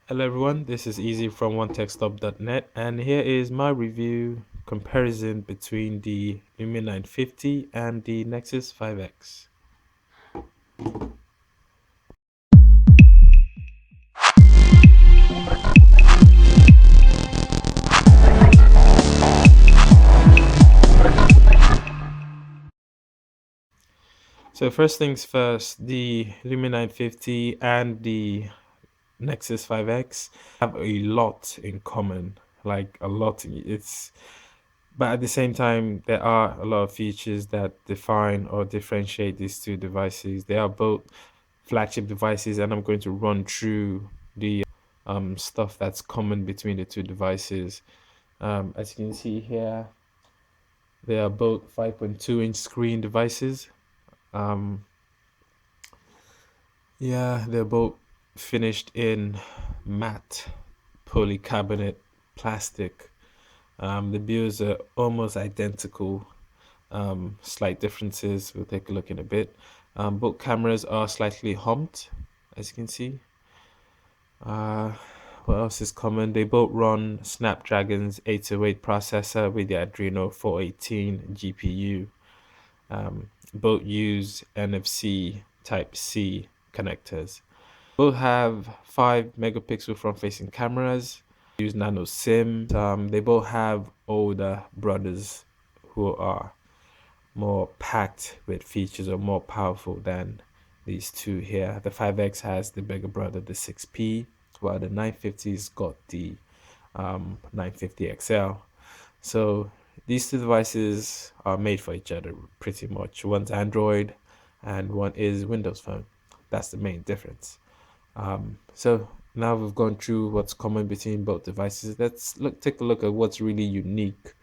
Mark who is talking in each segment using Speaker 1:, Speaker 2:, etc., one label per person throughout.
Speaker 1: Hello everyone, this is Easy from OneTechStop.net, and here is my review comparison between the Lumia 950 and the Nexus 5X. So first things first, the Lumia 950 and the Nexus 5X have a lot in common, like a lot. But at the same time, there are a lot of features that define or differentiate these two devices. They are both flagship devices, and I'm going to run through the stuff that's common between the two devices. As you can see here, they are both 5.2-inch screen devices. Um, yeah, they're both finished in matte polycarbonate plastic. The builds are almost identical. Slight differences. We'll take a look in a bit. Both cameras are slightly humped, as you can see. Uh, what else is common? They both run Snapdragon's 808 processor with the Adreno 418 GPU. Both use NFC Type C connectors. Both have 5 megapixel front facing cameras, use nano SIM. They both have older brothers who are more packed with features or more powerful than these two here. The 5X has the bigger brother, the 6P, while the 950's got the 950 XL. So these two devices are made for each other pretty much. One's Android and one is Windows Phone. That's the main difference. So now we've gone through what's common between both devices. Let's take a look at what's really unique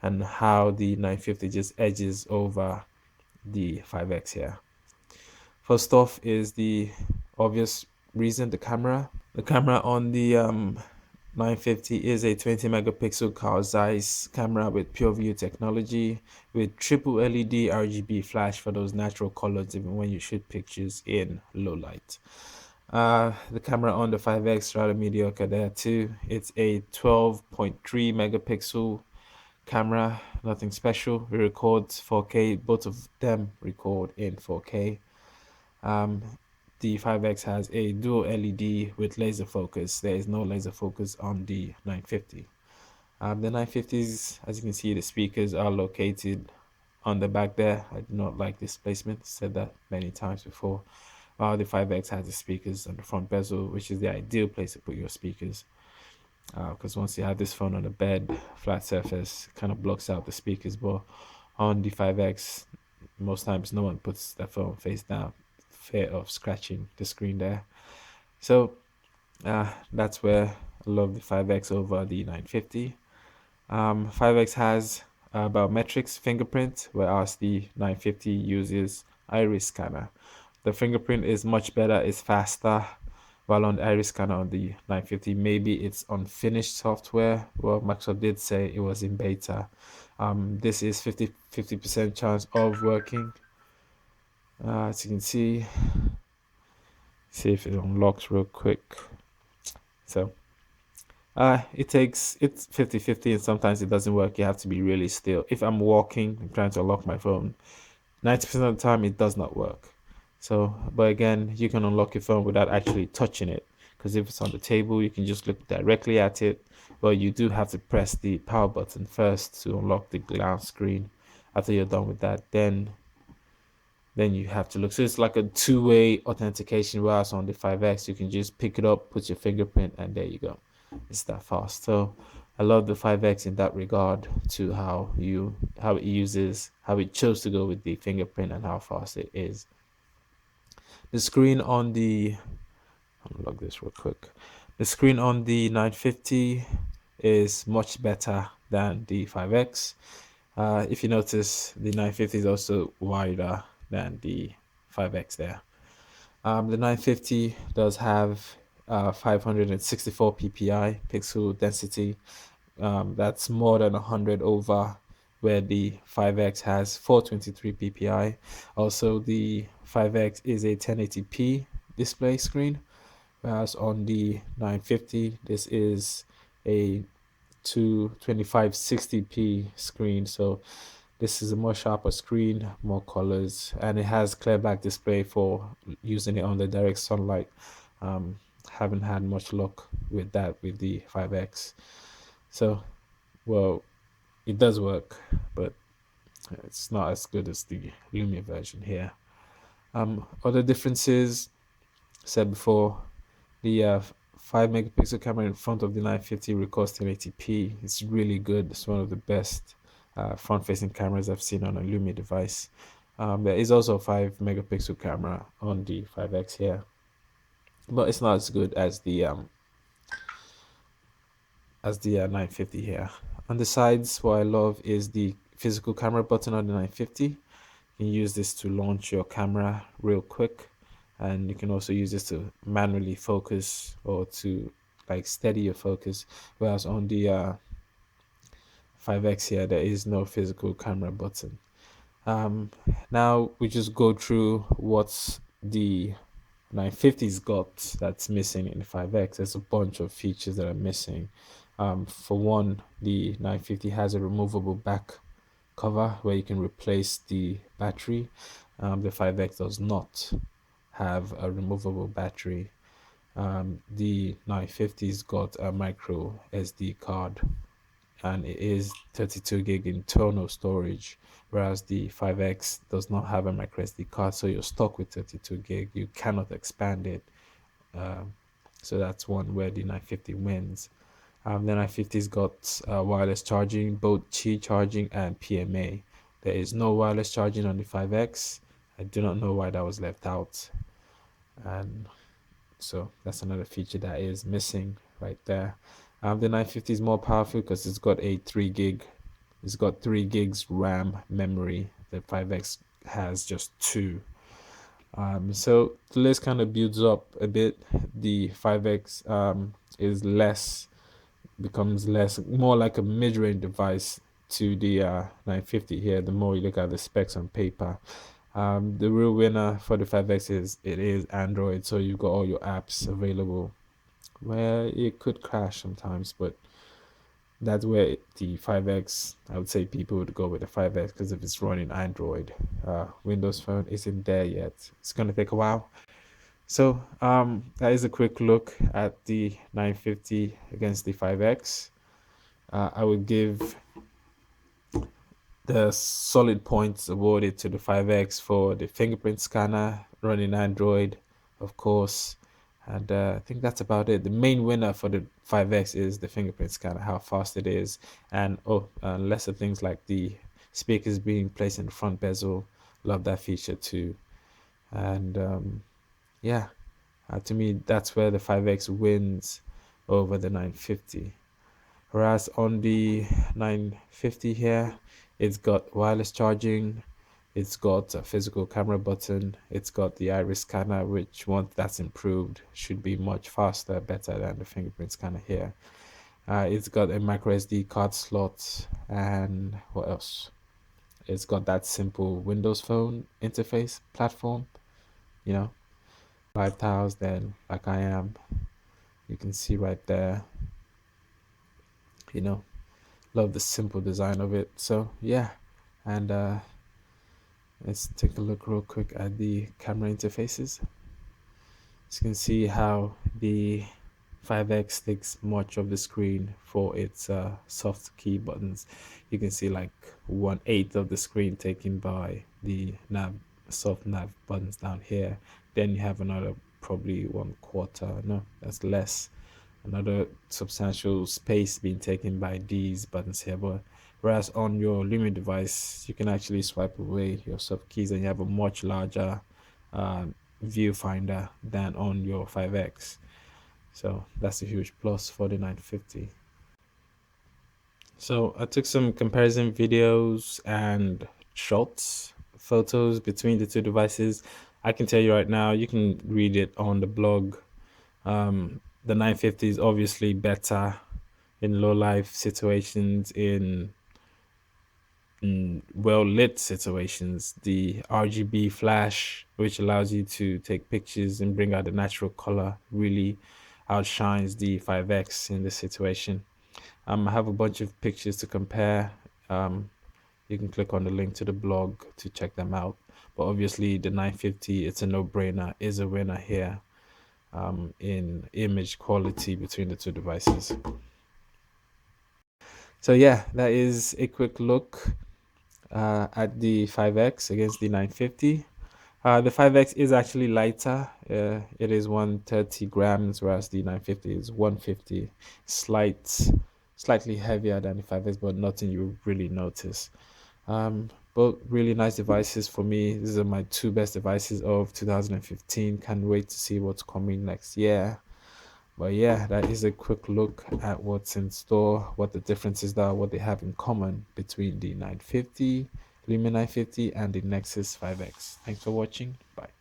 Speaker 1: and how the 950 just edges over the 5X here. First off is the obvious reason, the camera. The camera on the 950 is a 20 megapixel Carl Zeiss camera with pure view technology with triple LED RGB flash for those natural colors even when you shoot pictures in low light. The camera on the 5X rather mediocre there too. It's a 12.3 megapixel camera, nothing special. It records 4K. Both of them record in 4K. Um, the 5X has a dual LED with laser focus. There is no laser focus on the 950. The 950s, as you can see, the speakers are located on the back there. I do not like this placement. Said that many times before. While the 5X has the speakers on the front bezel, which is the ideal place to put your speakers. Because once you have this phone on a bed, flat surface, kind of blocks out the speakers. But on the 5X, most times no one puts their phone face down, fear of scratching the screen there. So that's where I love the 5X over the 950. 5X has biometrics fingerprint, whereas the 950 uses iris scanner. The fingerprint is much better, it's faster, while on the iris scanner on the 950, maybe it's unfinished software. Well, Microsoft did say it was in beta. This is 50% chance of working. As you can see if it unlocks real quick. So it's 50-50 and sometimes it doesn't work. You have to be really still. If I'm walking, I'm trying to unlock my phone, 90% of the time it does not work. So, but again, you can unlock your phone without actually touching it, because if it's on the table, you can just look directly at it. But you do have to press the power button first to unlock the glass screen. After you're done with that, then you have to look. So it's like a two-way authentication. Whereas on the 5X, you can just pick it up, put your fingerprint, and there you go. It's that fast. So I love the 5X in that regard to how it chose to go with the fingerprint and how fast it is. The screen on the unlock this real quick. The screen on the 950 is much better than the 5X. If you notice, the 950 is also wider than the 5X there. The 950 does have 564 ppi pixel density. That's more than 100 over where the 5X has 423 ppi. Also, the 5X is a 1080p display screen, Whereas on the 950, this is a 225/60p screen. So this is a more sharper screen, more colors, and it has clear back display for using it on the direct sunlight. Um, haven't had much luck with that with the 5X. So, well, it does work, but it's not as good as the Lumia version here. Other differences said before, the 5 megapixel camera in front of the 950 records 1080p. It's really good. It's one of the best front facing cameras I've seen on a Lumia device. There is also a 5 megapixel camera on the 5X here, but it's not as good as the 950 here. On the sides, what I love is the physical camera button on the 950. You can use this to launch your camera real quick, and you can also use this to manually focus or to like steady your focus. Whereas on the 5X here, there is no physical camera button. Um, Now we just go through what's the 950's got that's missing in the 5X. There's a bunch of features that are missing. For one, the 950 has a removable back cover where you can replace the battery. The 5X does not have a removable battery. The 950's got a micro SD card, and it is 32 gig internal storage, whereas the 5X does not have a micro SD card, so you're stuck with 32 gig. You cannot expand it. Um, so that's one where the 950 wins. The 950's got wireless charging, both Qi charging and PMA. There is no wireless charging on the 5X. I do not know why that was left out. And so that's another feature that is missing right there. The 950 is more powerful because it's got a 3 gig. It's got 3 gigs RAM memory. The 5X has just 2. So the list kind of builds up a bit. The 5X is less, becomes less, more like a mid-range device to the 950 here. The more you look at the specs on paper, the real winner for the 5X is it is Android, so you've got all your apps available. Where it could crash sometimes, but that's where the 5X, I would say people would go with the 5X because if it's running Android, Windows Phone isn't there yet. It's gonna take a while. So that is a quick look at the 950 against the 5X. I would give the solid points awarded to the 5X for the fingerprint scanner running Android, of course. And I think that's about it. The main winner for the 5X is the fingerprint scanner, how fast it is. And lesser things like the speakers being placed in the front bezel. Love that feature too. And yeah, to me, that's where the 5X wins over the 950. Whereas on the 950 here, it's got wireless charging, it's got a physical camera button, it's got the iris scanner, which once that's improved should be much faster, better than the fingerprint scanner here. It's got a micro SD card slot, and what else? It's got that simple Windows Phone interface platform, you know, 5 tiles then, like I am. You can see right there, you know, love the simple design of it. So yeah, and let's take a look real quick at the camera interfaces. As you can see how the 5X takes much of the screen for its soft key buttons. You can see like 1/8 of the screen taken by the nav, soft nav buttons down here. Then you have another probably 1/4. No, that's less. Another substantial space being taken by these buttons here. But whereas on your Lumia device, you can actually swipe away your soft keys and you have a much larger uh, viewfinder than on your 5X. So that's a huge plus for the 950. So I took some comparison videos and shots, photos between the two devices. I can tell you right now, you can read it on the blog. The 950 is obviously better in low life situations, in well lit situations. The RGB flash, which allows you to take pictures and bring out the natural color, really outshines the 5X in this situation. I have a bunch of pictures to compare. Um, you can click on the link to the blog to check them out. But obviously, the 950, it's a no-brainer, is a winner here in image quality between the two devices. So yeah, that is a quick look at the 5X against the 950. The 5X is actually lighter. It is 130 grams, whereas the 950 is 150. Slightly heavier than the 5X, but nothing you really notice. Both really nice devices for me. These are my two best devices of 2015. Can't wait to see what's coming next year. But yeah, that is a quick look at what's in store, what the differences are, what they have in common between the 950, Lumia 950, and the Nexus 5X. Thanks for watching. Bye.